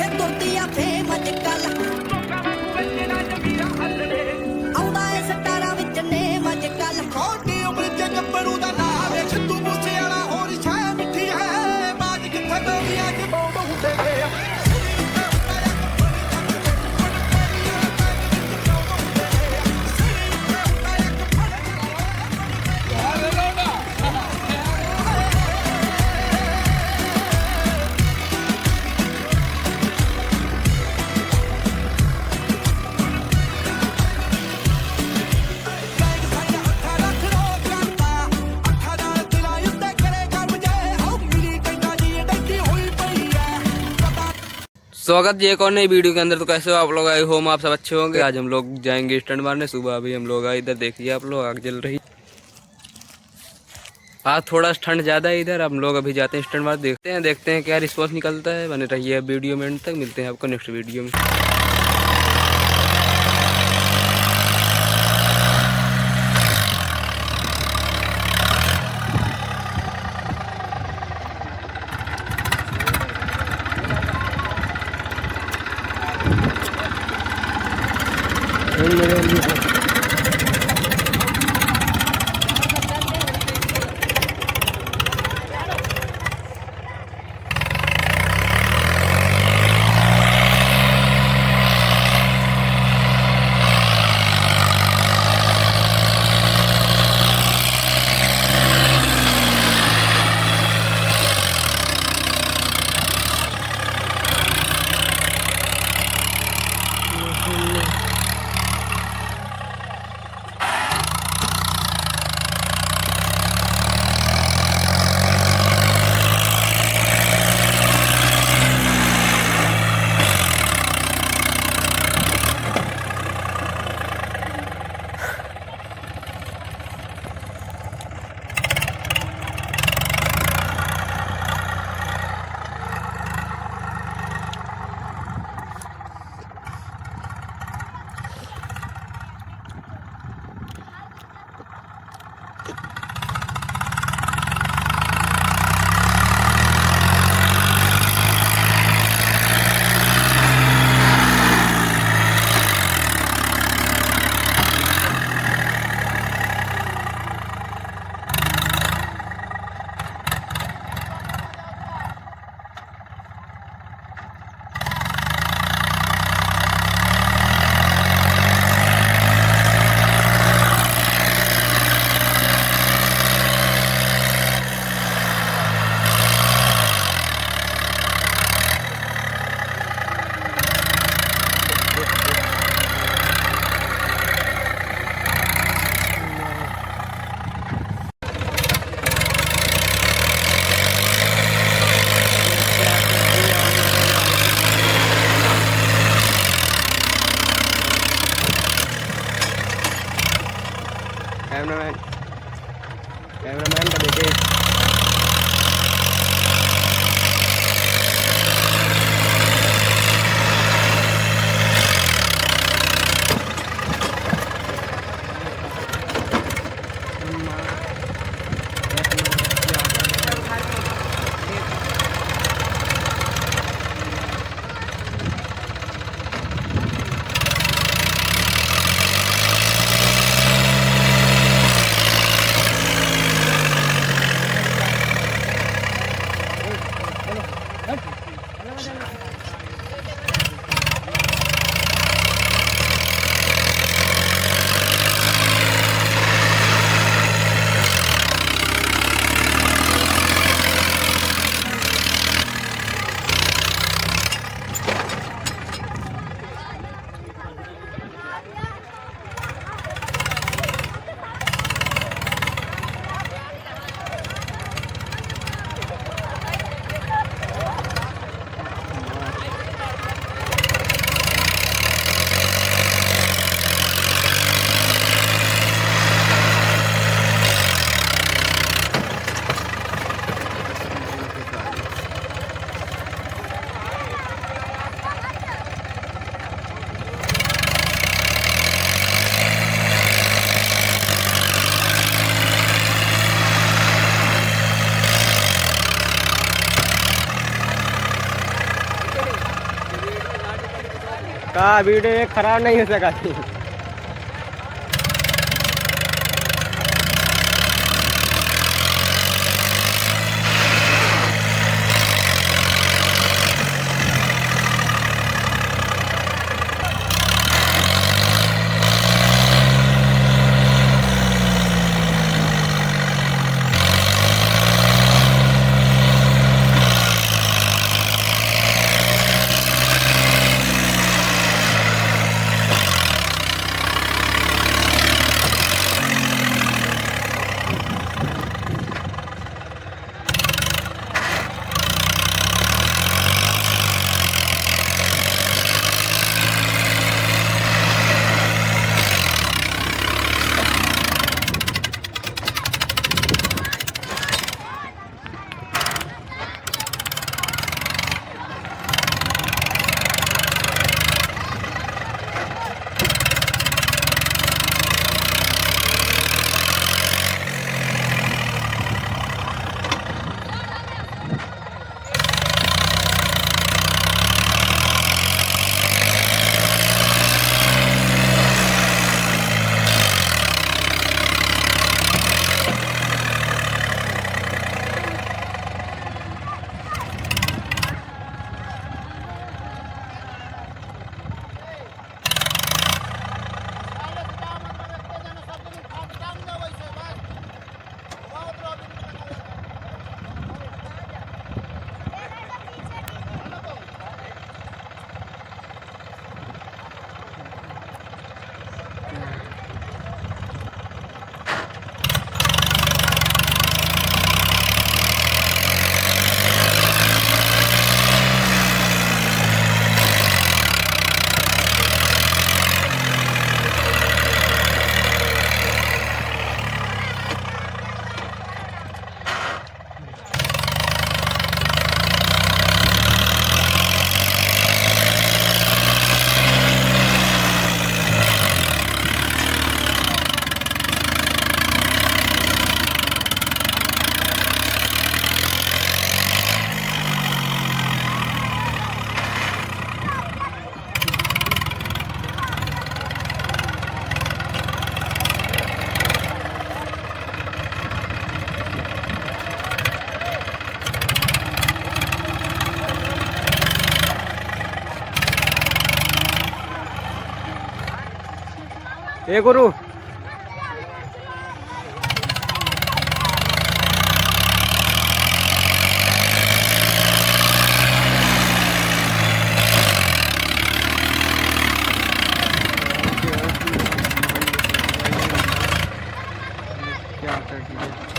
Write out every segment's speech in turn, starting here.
ਪਿੱਛੇ ਤੁਰਦੀ ਆ ਫੇਮ ਅੱਜ ਕੱਲ ਆਉਂਦਾ ਏ ਸਟਾਰਾਂ ਵਿੱਚ ਨੇਮ ਅੱਜ ਕੱਲ ਛੋਟੀ ਉਮਰ ਚ ਗੱਭਰੂ ਦਾ ਨਾਂ ਵੇ ਸਿੱਧੂ ਮੂਸੇ ਵਾਲਾ ਹੋਰ ਸ਼ਾਇ ਮਿੱਠੀ ਹੈ ਬਾਜ ਕਿੱਥੇ ਤੋੜੀ ਅੱਜ ਬੌਂਬ ਹੁੰਦੇ ਪਏ ਆ स्वागत जी एक और नई वीडियो के अंदर। तो कैसे हो आप लोग? आई होम आप सब अच्छे होंगे। आज हम लोग जाएंगे स्टंट मारने। सुबह अभी हम लोग आए इधर, देखिए आप लोग आग जल रही। आज थोड़ा ठंड ज़्यादा है इधर। हम लोग अभी जाते हैं स्टंट मार, देखते हैं क्या रिस्पॉन्स निकलता है। बने रहिए वीडियो में एंड तक। मिलते हैं आपको नेक्स्ट वीडियो में। कैमरामैन का देखिए। का वीडियो खराब नहीं हो सका थी। ए गुरु क्या कर दिया।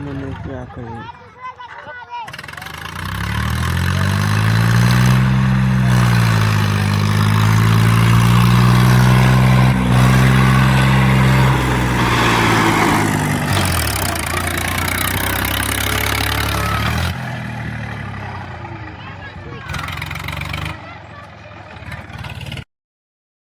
मैंने क्या करें।